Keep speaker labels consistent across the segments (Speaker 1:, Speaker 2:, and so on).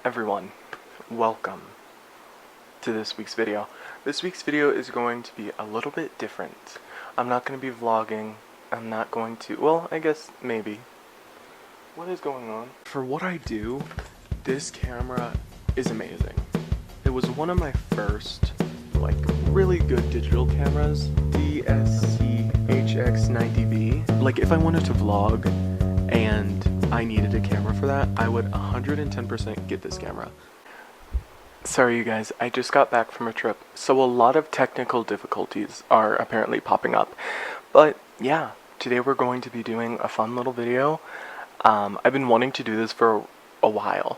Speaker 1: everyone, welcome to this week's video. This week's video is going to be a little bit different. I'm not going to be vlogging. I'm not going to, well, I guess maybe. What is going on? For what I do, this camera is amazing. It was one of my first, really good digital cameras, the SCHX90V. Like, if I wanted to vlog and I needed a camera for that, I would 110% get this camera. Sorry you guys, I just got back from a trip, so a lot of technical difficulties are apparently popping up. But yeah, today we're going to be doing a fun little video. I've been wanting to do this for a while.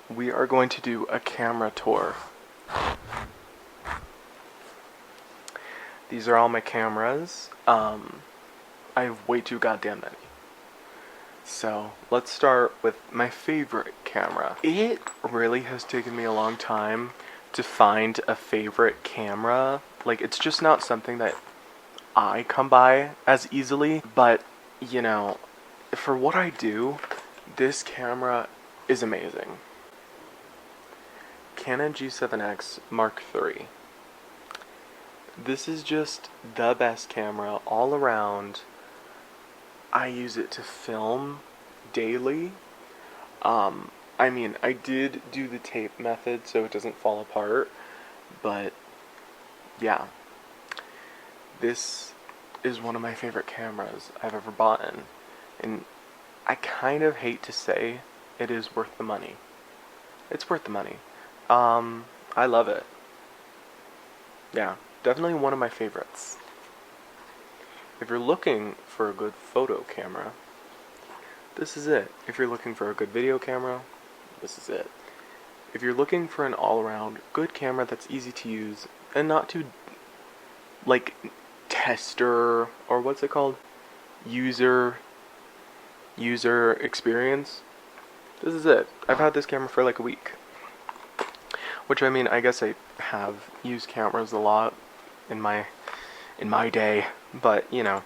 Speaker 1: We are going to do a camera tour. These are all my cameras. I have way too goddamn many. So let's start with my favorite camera. It really has taken me a long time to find a favorite camera. Like, it's just not something that I come by as easily. But, you know, for what I do, this camera is amazing. Canon G7X Mark III. This is just the best camera all around. I use it to film daily. I mean, I did do the tape method so it doesn't fall apart, but yeah. This is one of my favorite cameras I've ever bought, and I kind of hate to say it is worth the money. It's worth the money. I love it. Yeah, definitely one of my favorites. If you're looking for a good photo camera, this is it. If you're looking for a good video camera, this is it. If you're looking for an all-around good camera that's easy to use and not too, tester, or what's it called? User experience, this is it. I've had this camera for like a week. Which, I mean, I guess I have used cameras a lot in my day, but, you know,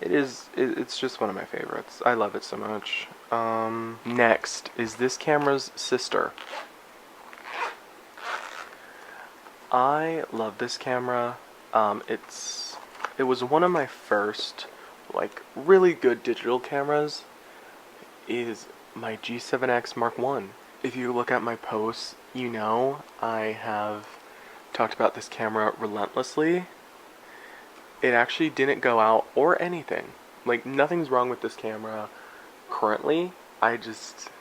Speaker 1: it's just one of my favorites. I love it so much. Next is this camera's sister. I love this camera. It was one of my first, really good digital cameras. Is my G7X Mark I. If you look at my posts, you know I have talked about this camera relentlessly. It actually didn't go out or anything. Like, nothing's wrong with this camera currently. I just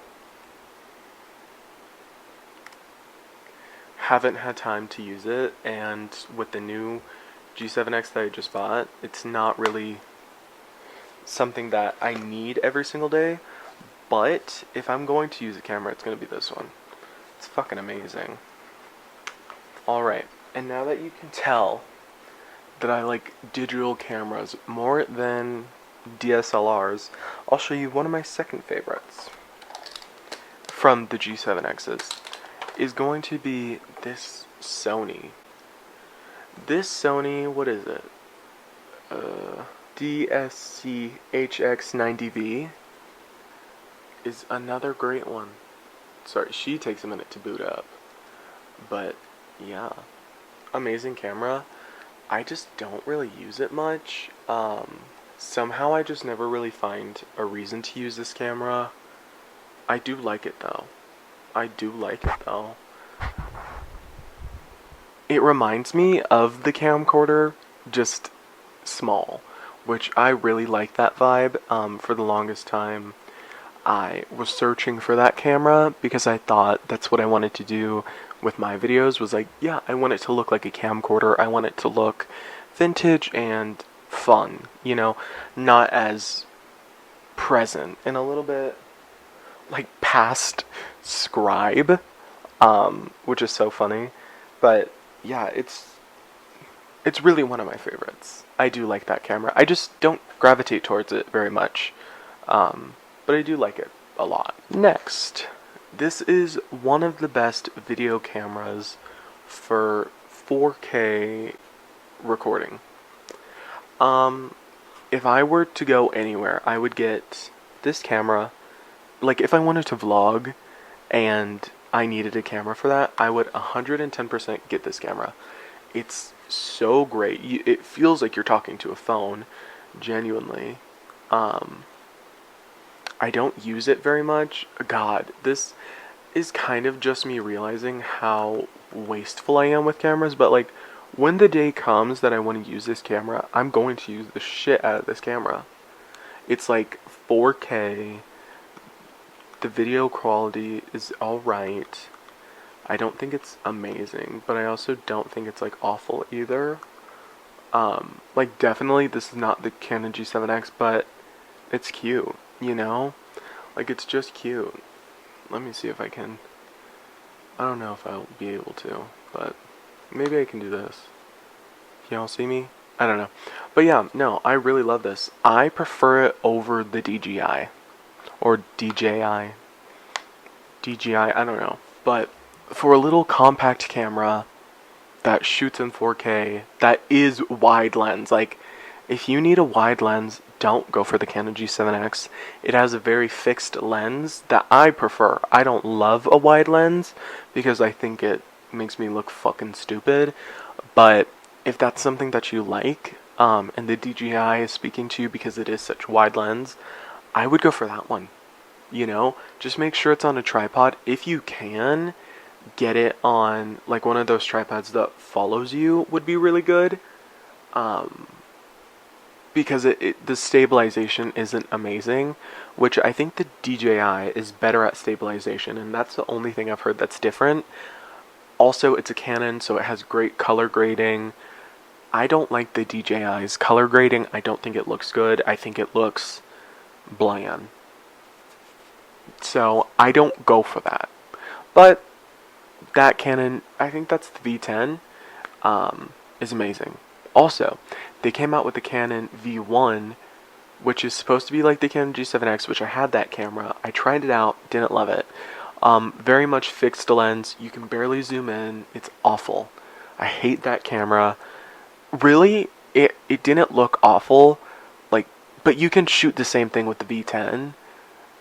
Speaker 1: haven't had time to use it, and with the new G7X that I just bought, it's not really something that I need every single day. But if I'm going to use a camera, it's going to be this one. It's fucking amazing. Alright, and now that you can tell that I like digital cameras more than DSLRs, I'll show you one of my second favorites from the G7Xs. Is going to be this Sony. This Sony, what is it? DSCHX90V is another great one. Sorry, she takes a minute to boot up. But, yeah. Amazing camera. I just don't really use it much. Somehow I just never really find a reason to use this camera. I do like it though. It reminds me of the camcorder, just small, which I really like that vibe. For the longest time, I was searching for that camera because I thought that's what I wanted to do with my videos, was like, yeah, I want it to look like a camcorder. I want it to look vintage and fun, you know, not as present, and a little bit like past Scribe, which is so funny. But yeah, it's really one of my favorites. I do like that camera. I just don't gravitate towards it very much. But I do like it a lot. Next, this is one of the best video cameras for 4K recording. If I were to go anywhere, I would get this camera like, if I wanted to vlog and I needed a camera for that, I would 110% get this camera. It's so great. It feels like you're talking to a phone, genuinely. Um, I don't use it very much. God, this is kind of just me realizing how wasteful I am with cameras, but like, when the day comes that I want to use this camera, I'm going to use the shit out of this camera. It's like 4K. The video quality is alright. I don't think it's amazing, but I also don't think it's like awful either. Like, definitely this is not the Canon G7X, but it's cute, you know? Like, it's just cute. Let me see if I can. I don't know if I'll be able to, but maybe I can do this. Can y'all see me? I don't know. But yeah, no, I really love this. I prefer it over the DJI. Or DJI. DJI, I don't know. But for a little compact camera that shoots in 4K, that is wide lens. Like, if you need a wide lens, don't go for the Canon G7X. It has a very fixed lens that I prefer. I don't love a wide lens because I think it makes me look fucking stupid. But if that's something that you like, and the DJI is speaking to you because it is such wide lens, I would go for that one. You know, just make sure it's on a tripod. If you can, get it on like one of those tripods that follows you would be really good. Because the stabilization isn't amazing, which I think the DJI is better at stabilization, and that's the only thing I've heard that's different. Also, it's a Canon, so it has great color grading. I don't like the DJI's color grading. I don't think it looks good. I think it looks bland. So I don't go for that. But that Canon, I think that's the V10, is amazing. Also, they came out with the Canon V1, which is supposed to be like the Canon G7X, which I had that camera. I tried it out, didn't love it. Very much fixed lens. You can barely zoom in. It's awful. I hate that camera. Really, it didn't look awful, like, but you can shoot the same thing with the V10,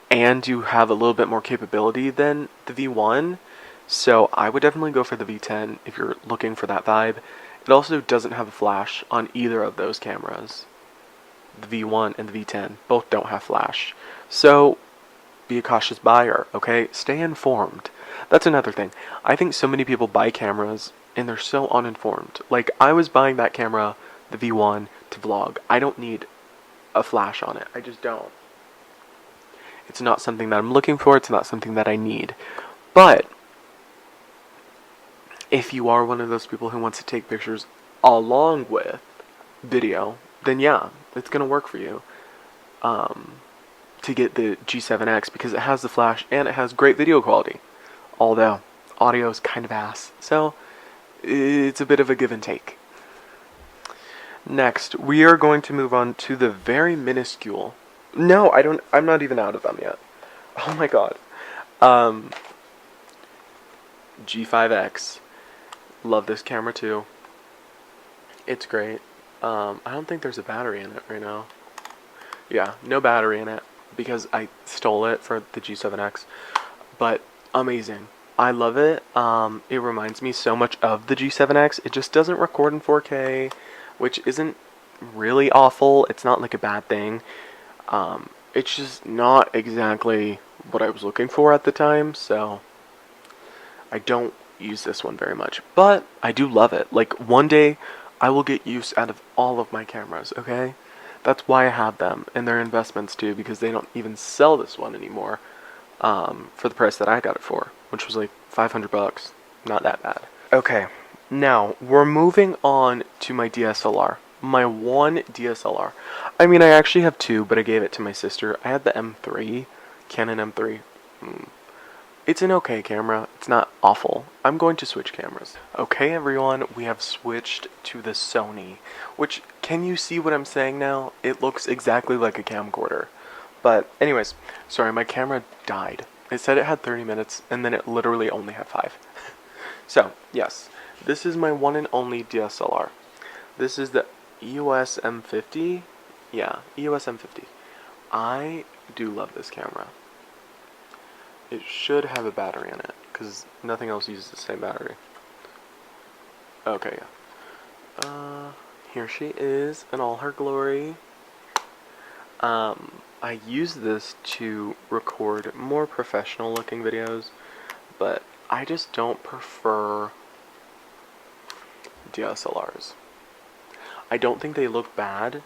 Speaker 1: and you have a little bit more capability than the V1. So I would definitely go for the V10 if you're looking for that vibe. It also doesn't have a flash on either of those cameras. The V1 and the V10 both don't have flash. So be a cautious buyer, okay? Stay informed. That's another thing. I think so many people buy cameras and they're so uninformed. Like, I was buying that camera, the V1, to vlog. I don't need a flash on it. I just don't. It's not something that I'm looking for. It's not something that I need. But if you are one of those people who wants to take pictures along with video, then yeah, it's going to work for you. To get the G7X because it has the flash and it has great video quality. Although, audio is kind of ass. So, it's a bit of a give and take. Next, we are going to move on to the very minuscule. No, I'm not even out of them yet. Oh my god. G5X. Love this camera too. It's great. I don't think there's a battery in it right now. Yeah, no battery in it because I stole it for the G7X. But amazing. I love it. It reminds me so much of the G7X. It just doesn't record in 4K, which isn't really awful. It's not like a bad thing. It's just not exactly what I was looking for at the time, so I don't use this one very much. But I do love it. Like, one day I will get use out of all of my cameras, okay? That's why I have them, and they're investments too, because they don't even sell this one anymore for the price that I got it for, which was like $500. Not that bad. Okay, now we're moving on to my DSLR. My one DSLR. I mean, I actually have two, but I gave it to my sister. I had the M3, Canon M3. It's an okay camera. It's not awful. I'm going to switch cameras. Okay, everyone, we have switched to the Sony, which, can you see what I'm saying now? It looks exactly like a camcorder. But anyways, sorry, my camera died. It said it had 30 minutes, and then it literally only had 5. So, yes, this is my one and only DSLR. This is the EOS M50. Yeah, EOS M50. I do love this camera. it should have a battery in it, because nothing else uses the same battery. Okay, yeah. Here she is in all her glory. I use this to record more professional looking videos, but I just don't prefer DSLRs. I don't think they look bad.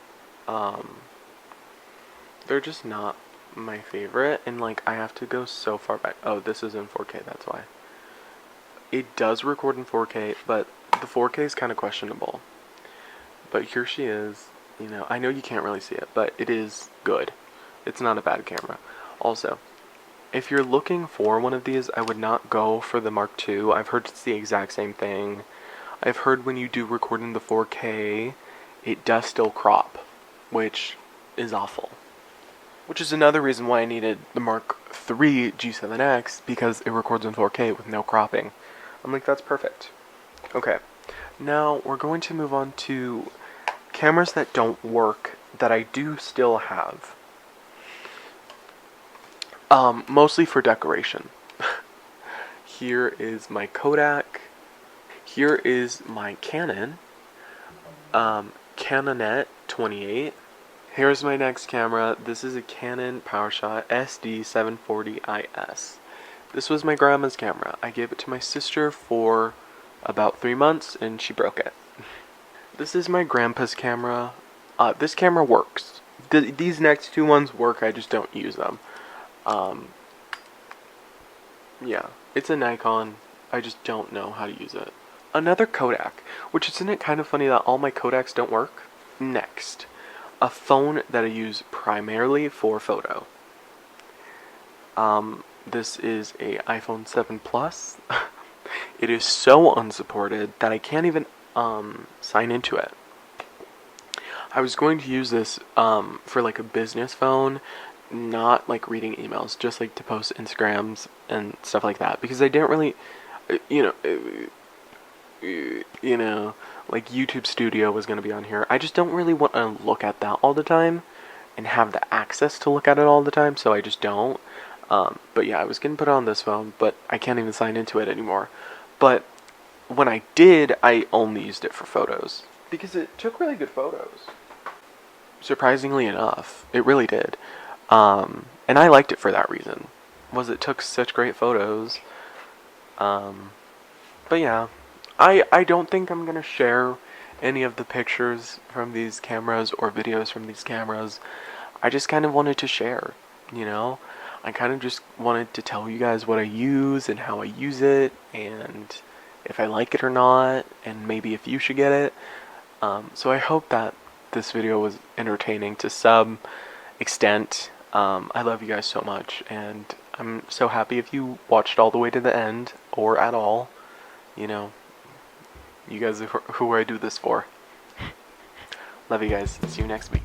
Speaker 1: They're just not my favorite, and like I have to go so far back. Oh, this is in 4K, that's why. It does record in 4K, but the 4K is kind of questionable. But here she is. You know, I know you can't really see it, but it is good. It's not a bad camera. Also, if you're looking for one of these, I would not go for the Mark II. I've heard it's the exact same thing. I've heard when you do record in the 4K, it does still crop, which is awful. Which is another reason why I needed the Mark III G7X, because it records in 4K with no cropping. I'm like, that's perfect. Okay, now we're going to move on to cameras that don't work that I do still have. Mostly for decoration. Here is my Kodak. Here is my Canon. Canonet 28. Here's my next camera. This is a Canon PowerShot SD740IS. This was my grandma's camera. I gave it to my sister for about 3 months and she broke it. This is my grandpa's camera. This camera works. These next two ones work, I just don't use them. Yeah, it's a Nikon. I just don't know how to use it. Another Kodak, which isn't it kind of funny that all my Kodaks don't work? Next, a phone that I use primarily for photo. This is a iPhone 7 Plus. It is so unsupported that I can't even sign into it. I was going to use this for like a business phone, not like reading emails, just like to post Instagrams and stuff like that, because I didn't really, like YouTube Studio was going to be on here. I just don't really want to look at that all the time and have the access to look at it all the time, so I just don't. But yeah, I was going to put it on this phone, but I can't even sign into it anymore. But when I did, I only used it for photos, because it took really good photos. Surprisingly enough, it really did. And I liked it for that reason. It took such great photos. But yeah, I don't think I'm gonna share any of the pictures from these cameras or videos from these cameras. I just kind of wanted to share, you know? I kind of just wanted to tell you guys what I use and how I use it, and if I like it or not, and maybe if you should get it. So I hope that this video was entertaining to some extent. I love you guys so much, and I'm so happy if you watched all the way to the end, or at all. You know, you guys are who I do this for. Love you guys. See you next week.